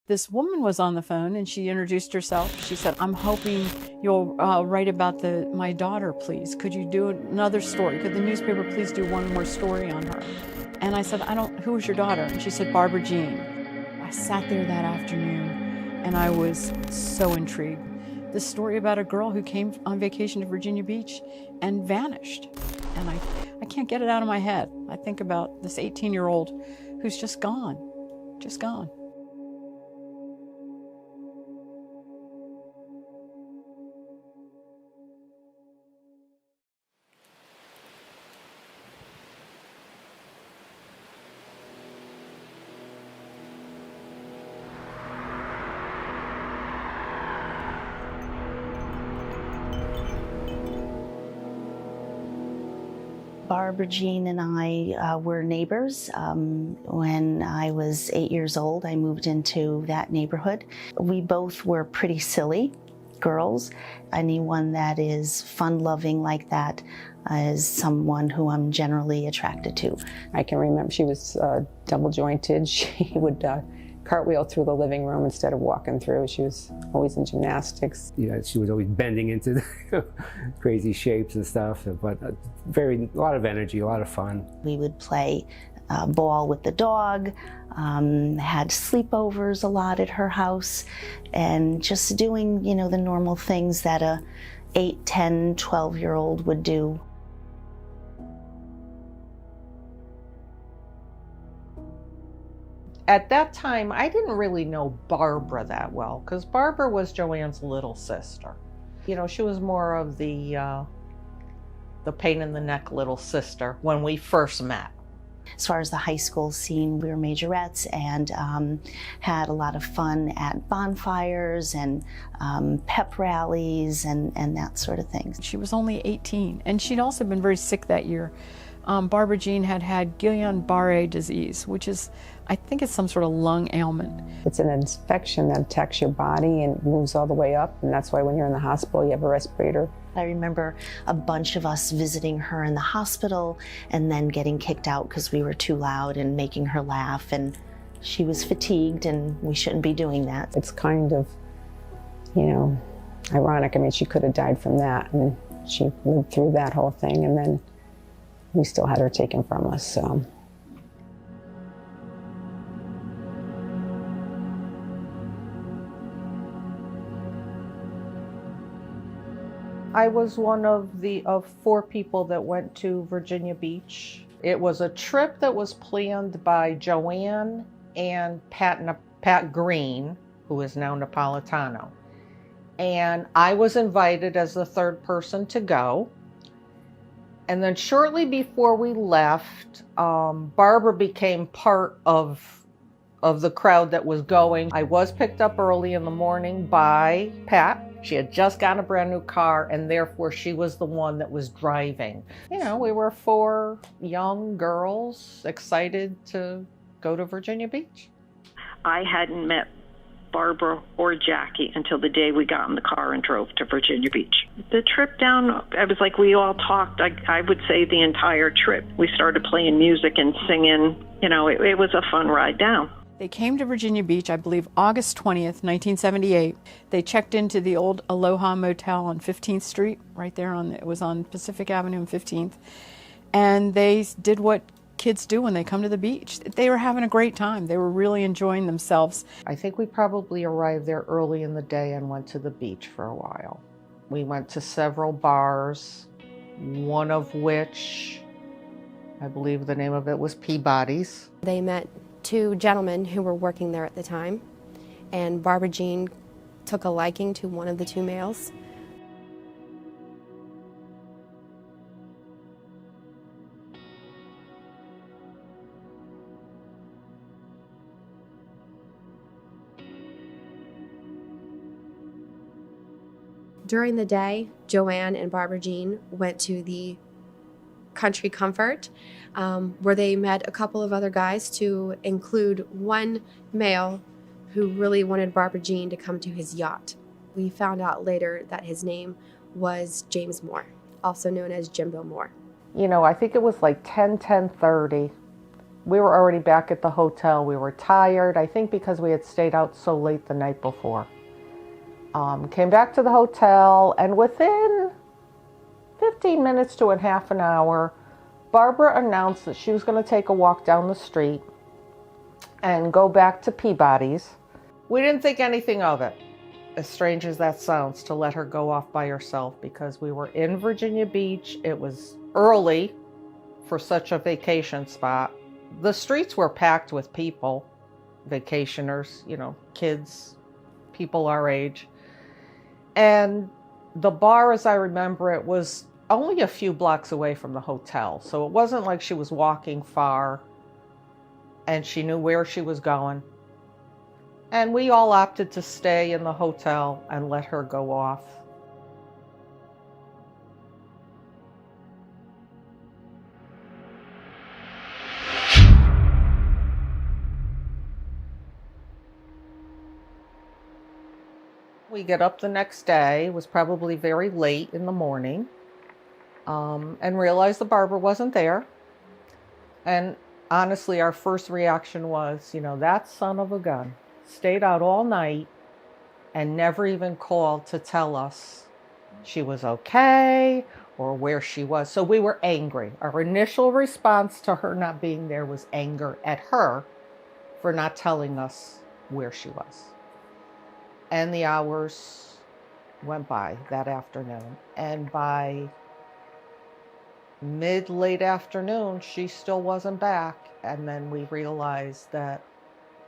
This woman was on the phone and she introduced herself. She said, I'm hoping you'll write about my daughter, please. Could you do another story? Could the newspaper please do one more story on her? And I said, who is your daughter? And she said, Barbara Jean. I sat there that afternoon and I was so intrigued. This story about a girl who came on vacation to Virginia Beach and vanished. And I can't get it out of my head. I think about this 18-year-old who's just gone, just gone. Barbara Jean and I were neighbors. When I was 8 years old, I moved into that neighborhood. We both were pretty silly girls. Anyone that is fun-loving like that is someone who I'm generally attracted to. I can remember she was double-jointed. She would cartwheel through the living room instead of walking through. She was always in gymnastics. You know, she was always bending into crazy shapes and stuff, but a lot of energy, a lot of fun. We would play ball with the dog, had sleepovers a lot at her house, and just doing, you know, the normal things that a 8, 10, 12-year-old would do. At that time, I didn't really know Barbara that well, because Barbara was Joanne's little sister. You know, she was more of the pain in the neck little sister when we first met. As far as the high school scene, we were majorettes and had a lot of fun at bonfires and pep rallies and that sort of thing. She was only 18, and she'd also been very sick that year. Barbara Jean had Guillain-Barré disease, which is, I think it's some sort of lung ailment. It's an infection that attacks your body and moves all the way up, and that's why when you're in the hospital, you have a respirator. I remember a bunch of us visiting her in the hospital and then getting kicked out because we were too loud and making her laugh, and she was fatigued and we shouldn't be doing that. It's kind of, you know, ironic. I mean, she could have died from that, and she lived through that whole thing, and then we still had her taken from us, so. I was one of 4 people that went to Virginia Beach. It was a trip that was planned by Joanne and Pat Green, who is now Napolitano. And I was invited as the 3rd person to go. And then shortly before we left, Barbara became part of the crowd that was going. I was picked up early in the morning by Pat. She had just gotten a brand new car, and therefore she was the one that was driving. You know, we were 4 young girls excited to go to Virginia Beach. I hadn't met Barbara or Jackie until the day we got in the car and drove to Virginia Beach. The trip down, it was like we all talked, I would say the entire trip. We started playing music and singing. You know, it was a fun ride down. They came to Virginia Beach, I believe, August 20th, 1978. They checked into the old Aloha Motel on 15th Street, right there it was on Pacific Avenue and 15th. And they did what kids do when they come to the beach. They were having a great time. They were really enjoying themselves. I think we probably arrived there early in the day and went to the beach for a while. We went to several bars, one of which, I believe the name of it was Peabody's. They met 2 gentlemen who were working there at the time, and Barbara Jean took a liking to one of the 2 males. During the day, Joanne and Barbara Jean went to the Country Comfort, where they met a couple of other guys, to include one male who really wanted Barbara Jean to come to his yacht. We found out later that his name was James Moore, also known as Jimbo Moore. You know, I think it was like 10:30, We were already back at the hotel. We were tired, I think because we had stayed out so late the night before. Came back to the hotel, and within 15 minutes to a half an hour, Barbara announced that she was going to take a walk down the street and go back to Peabody's. We didn't think anything of it, as strange as that sounds, to let her go off by herself, because we were in Virginia Beach. It was early for such a vacation spot. The streets were packed with people, vacationers, you know, kids, people our age. And the bar, as I remember it, was only a few blocks away from the hotel. So it wasn't like she was walking far and she knew where she was going. And we all opted to stay in the hotel and let her go off. We get up the next day. It was probably very late in the morning, and realized the barber wasn't there. And honestly, our first reaction was, you know, that son of a gun stayed out all night and never even called to tell us she was okay or where she was. So we were angry. Our initial response to her not being there was anger at her for not telling us where she was. And the hours went by that afternoon. And by mid-late afternoon, she still wasn't back. And then we realized that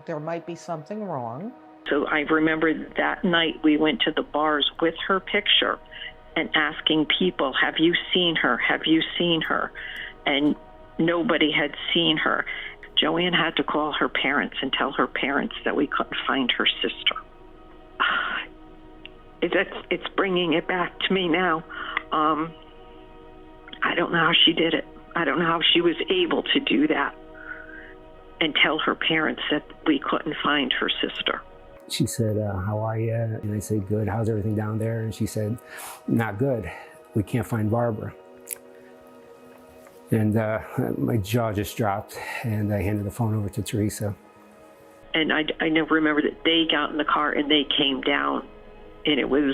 there might be something wrong. So I remember that night we went to the bars with her picture and asking people, have you seen her? Have you seen her? And nobody had seen her. Joanne had to call her parents and tell her parents that we couldn't find her sister. It's bringing it back to me now. I don't know how she did it. I don't know how she was able to do that and tell her parents that we couldn't find her sister. She said, how are you? And I said, good. How's everything down there? And she said, not good. We can't find Barbara. And my jaw just dropped, and I handed the phone over to Teresa. And I never remember that they got in the car and they came down, and it was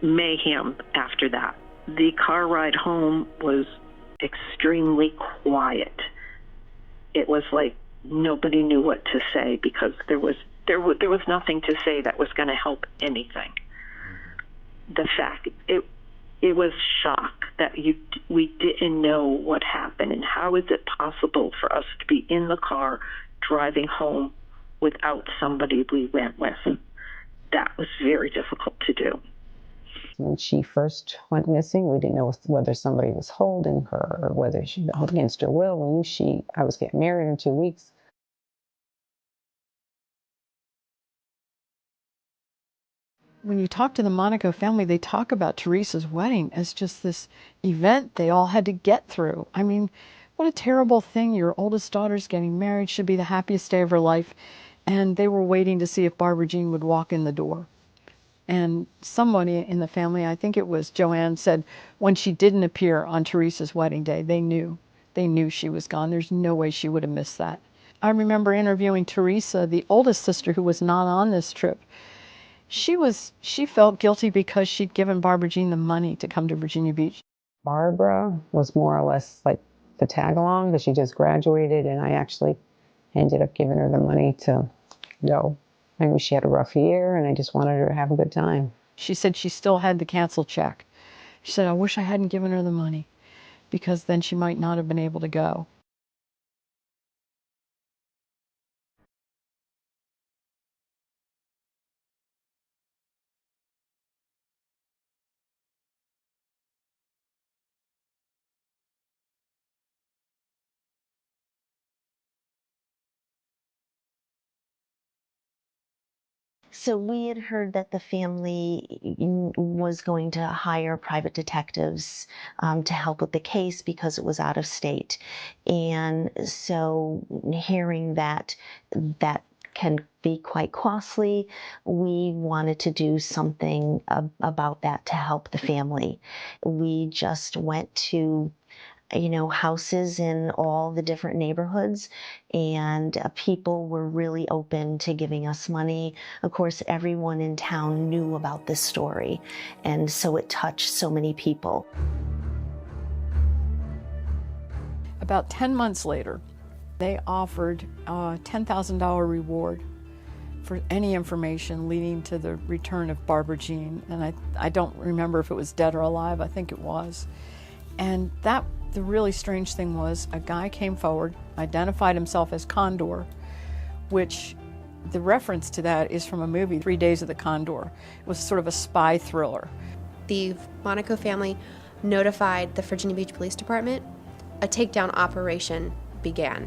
mayhem after that. The car ride home was extremely quiet. It was like nobody knew what to say, because there was nothing to say that was going to help anything. The fact it was shock that we didn't know what happened, and how is it possible for us to be in the car driving home without somebody we went with. That was very difficult to do. When she first went missing, we didn't know whether somebody was holding her or whether she held against her will. I was getting married in 2 weeks. When you talk to the Monaco family, they talk about Teresa's wedding as just this event they all had to get through. I mean, what a terrible thing. Your oldest daughter's getting married, should be the happiest day of her life. And they were waiting to see if Barbara Jean would walk in the door. And somebody in the family, I think it was Joanne, said when she didn't appear on Teresa's wedding day, they knew she was gone. There's no way she would have missed that. I remember interviewing Teresa, the oldest sister who was not on this trip. She felt guilty because she'd given Barbara Jean the money to come to Virginia Beach. Barbara was more or less like the tag along, because she just graduated, and I actually ended up giving her the money to go. I mean, she had a rough year, and I just wanted her to have a good time. She said she still had the canceled check. She said, I wish I hadn't given her the money, because then she might not have been able to go. So we had heard that the family was going to hire private detectives to help with the case because it was out of state. And so hearing that can be quite costly, we wanted to do something about that to help the family. We just went to houses in all the different neighborhoods, and people were really open to giving us money. Of course, everyone in town knew about this story, and so it touched so many people. About 10 months later, they offered a $10,000 reward for any information leading to the return of Barbara Jean. And I don't remember if it was dead or alive. I think it was. And the really strange thing was, a guy came forward, identified himself as Condor, which the reference to that is from a movie, 3 Days of the Condor. It was sort of a spy thriller. The Monaco family notified the Virginia Beach Police Department. A takedown operation began.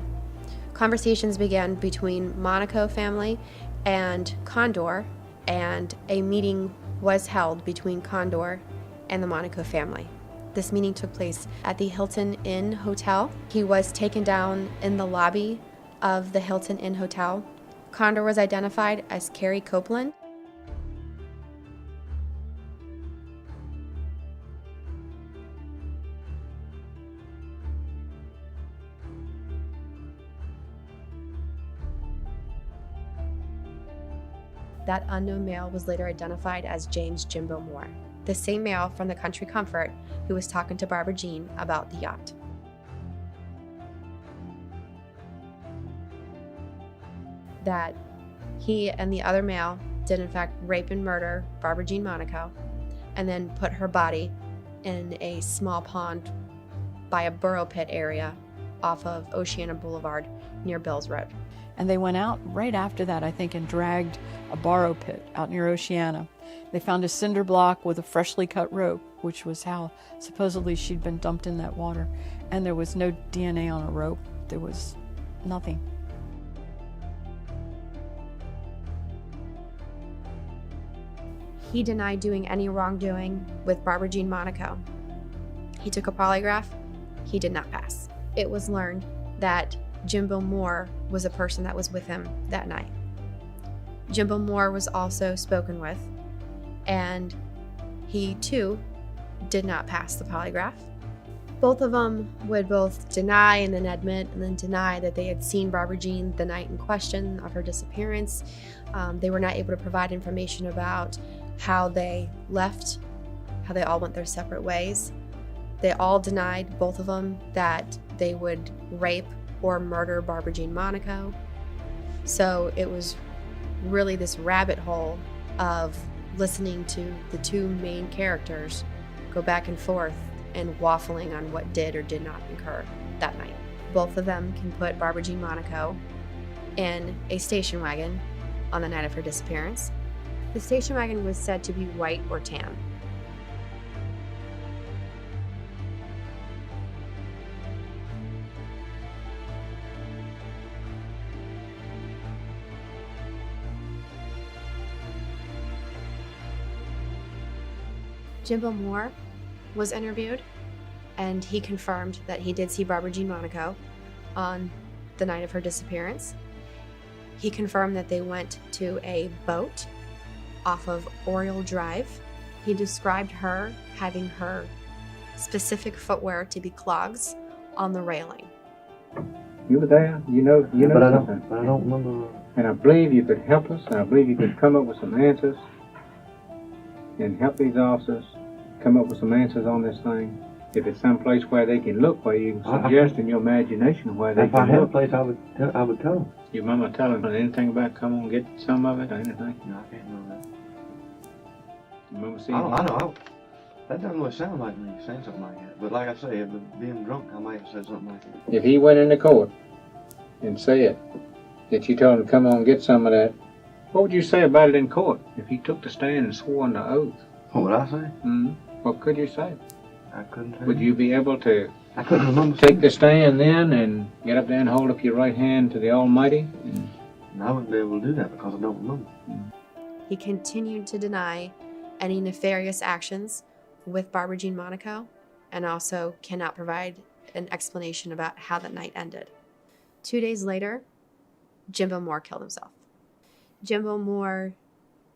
Conversations began between Monaco family and Condor, and a meeting was held between Condor and the Monaco family. This meeting took place at the Hilton Inn Hotel. He was taken down in the lobby of the Hilton Inn Hotel. Condor was identified as Carrie Copeland. That unknown male was later identified as James Jimbo Moore, the same male from the Country Comfort who was talking to Barbara Jean about the yacht. That he and the other male did in fact rape and murder Barbara Jean Monaco, and then put her body in a small pond by a burrow pit area off of Oceana Boulevard near Bills Road. And they went out right after that, I think, and dragged a borrow pit out near Oceana. They found a cinder block with a freshly cut rope, which was how supposedly she'd been dumped in that water. And there was no DNA on a rope. There was nothing. He denied doing any wrongdoing with Barbara Jean Monaco. He took a polygraph. He did not pass. It was learned that Jimbo Moore was a person that was with him that night. Jimbo Moore was also spoken with, and he too did not pass the polygraph. Both of them would both deny and then admit and then deny that they had seen Barbara Jean the night in question of her disappearance. They were not able to provide information about how they left, how they all went their separate ways. They all denied, both of them, that they would rape or murder Barbara Jean Monaco. So it was really this rabbit hole of listening to the two main characters go back and forth and waffling on what did or did not occur that night. Both of them can put Barbara Jean Monaco in a station wagon on the night of her disappearance. The station wagon was said to be white or tan. Jimbo Moore was interviewed, and he confirmed that he did see Barbara Jean Monaco on the night of her disappearance. He confirmed that they went to a boat off of Oriole Drive. He described her having her specific footwear to be clogs on the railing. You were there, you know but I something. don't remember. And I believe you could help us, and I believe you could come up with some answers and help these officers come up with some answers on this thing. If it's someplace where they can look, where you can suggest in your imagination where they If I can had a look. place, I would tell them. Your mama telling anything about come on get some of it or anything? No, I can't remember that. Your mama seen I know. That doesn't really sound like me saying something like that. But like I say, if being drunk, I might have said something like that. If he went into court and said that you told him to come on get some of that, what would you say about it in court if he took the stand and swore under oath? What would I say? Mm-hmm. What could you say? I couldn't say. Would you be able to I couldn't remember. take the stand then and get up there and hold up your right hand to the Almighty? And I wouldn't be able to do that because I don't remember. He continued to deny any nefarious actions with Barbara Jean Monaco, and also cannot provide an explanation about how that night ended. 2 days later, Jimbo Moore killed himself. Jimbo Moore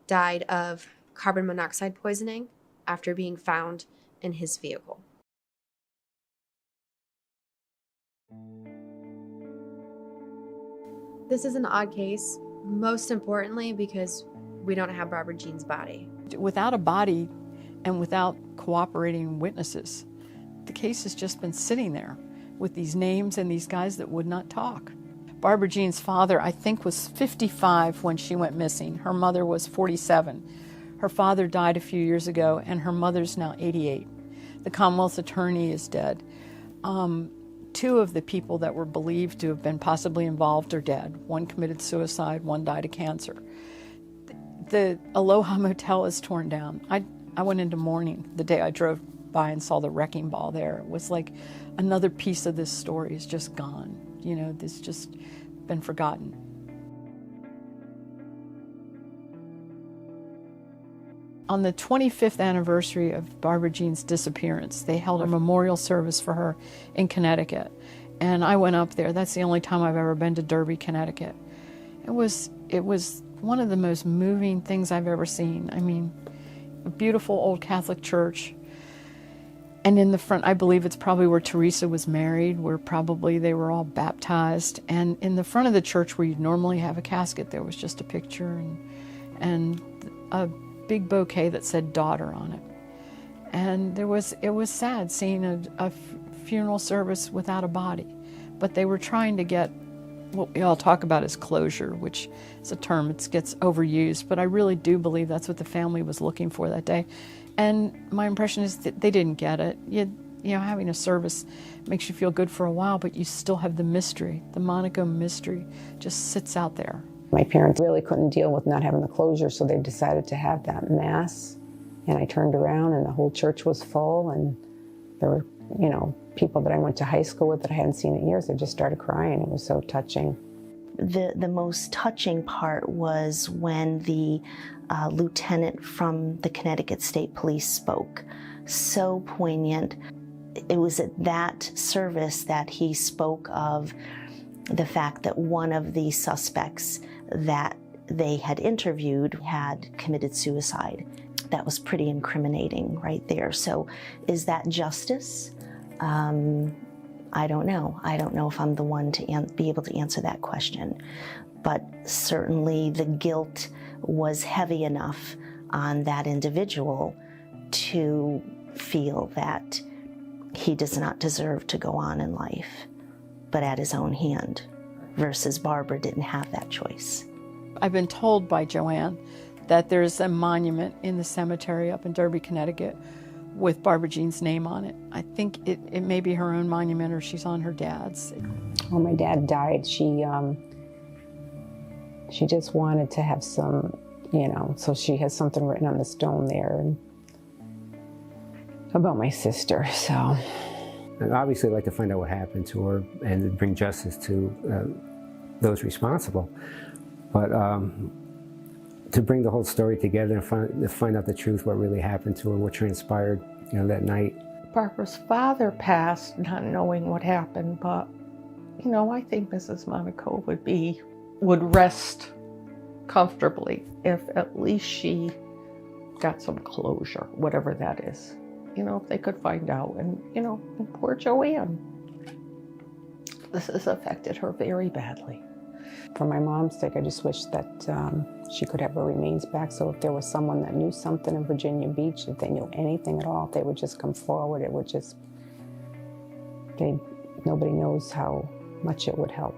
died of carbon monoxide poisoning after being found in his vehicle. This is an odd case, most importantly because we don't have Barbara Jean's body. Without a body and without cooperating witnesses, the case has just been sitting there with these names and these guys that would not talk. Barbara Jean's father, I think, was 55 when she went missing. Her mother was 47. Her father died a few years ago, and her mother's now 88. The Commonwealth's attorney is dead. Two of the people that were believed to have been possibly involved are dead. One committed suicide, one died of cancer. The Aloha Motel is torn down. I went into mourning the day I drove by and saw the wrecking ball there. It was like another piece of this story is just gone. You know, this just been forgotten. On the 25th anniversary of Barbara Jean's disappearance, they held a memorial service for her in Connecticut. And I went up there. That's the only time I've ever been to Derby, Connecticut. It was one of the most moving things I've ever seen. I mean, a beautiful old Catholic church. And in the front, I believe it's probably where Teresa was married, where probably they were all baptized. And in the front of the church where you'd normally have a casket, there was just a picture and a big bouquet that said daughter on it. And it was sad seeing a funeral service without a body. But they were trying to get what we all talk about as closure, which is a term that gets overused, but I really do believe that's what the family was looking for that day. And my impression is that they didn't get it. You know, having a service makes you feel good for a while, but you still have the mystery. The Monaco mystery just sits out there. My parents really couldn't deal with not having the closure, so they decided to have that mass. And I turned around and the whole church was full, and there were, you know, people that I went to high school with that I hadn't seen in years. They just started crying. It was so touching. The most touching part was when the lieutenant from the Connecticut State Police spoke. So poignant. It was at that service that he spoke of the fact that one of the suspects that they had interviewed had committed suicide. That was pretty incriminating right there. So is that justice? I don't know. I don't know if I'm the one to be able to answer that question. But certainly the guilt was heavy enough on that individual to feel that he does not deserve to go on in life, but at his own hand, versus Barbara didn't have that choice. I've been told by Joanne that there's a monument in the cemetery up in Derby, Connecticut, with Barbara Jean's name on it. I think it may be her own monument or she's on her dad's. When my dad died, she just wanted to have some, you know, so she has something written on the stone there and about my sister, so. And obviously I'd like to find out what happened to her and bring justice to those responsible. But to bring the whole story together and find out the truth, what really happened to her, what transpired, you know, that night. Barbara's father passed not knowing what happened, but, you know, I think Mrs. Monaco would rest comfortably if at least she got some closure, whatever that is. You know, if they could find out. And, you know, and poor Joanne. This has affected her very badly. For my mom's sake, I just wish that she could have her remains back. So if there was someone that knew something in Virginia Beach, if they knew anything at all, if they would just come forward, it would just, nobody knows how much it would help.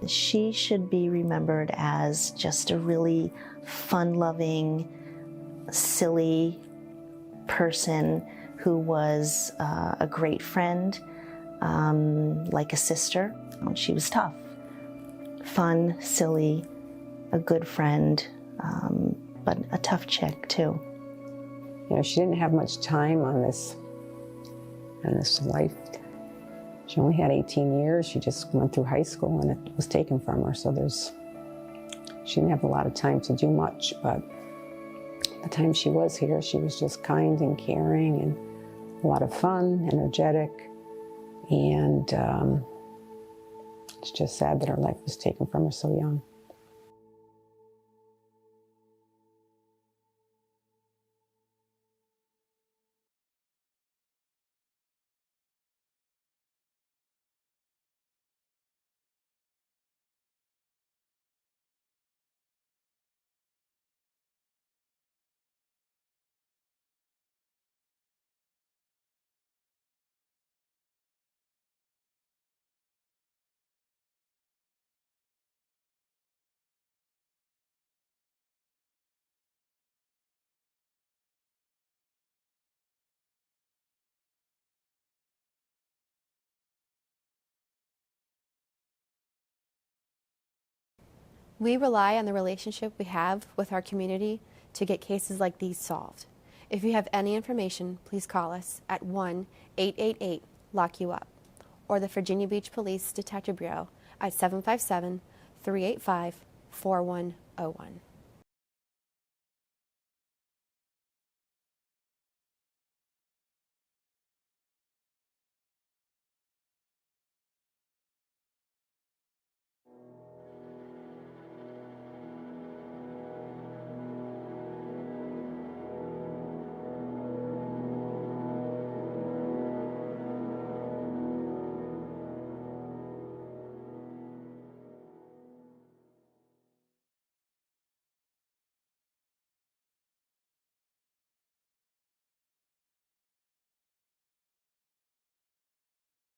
She should be remembered as just a really fun-loving, silly person who was a great friend, like a sister. She was tough. Fun, silly, a good friend, but a tough chick too. You know, she didn't have much time on this life. She only had 18 years. She just went through high school and it was taken from her. So she didn't have a lot of time to do much, but the time she was here, she was just kind and caring and a lot of fun, energetic, and it's just sad that her life was taken from her so young. We rely on the relationship we have with our community to get cases like these solved. If you have any information, please call us at 1-888-LOCK-YOU-UP or the Virginia Beach Police Detective Bureau at 757-385-4101.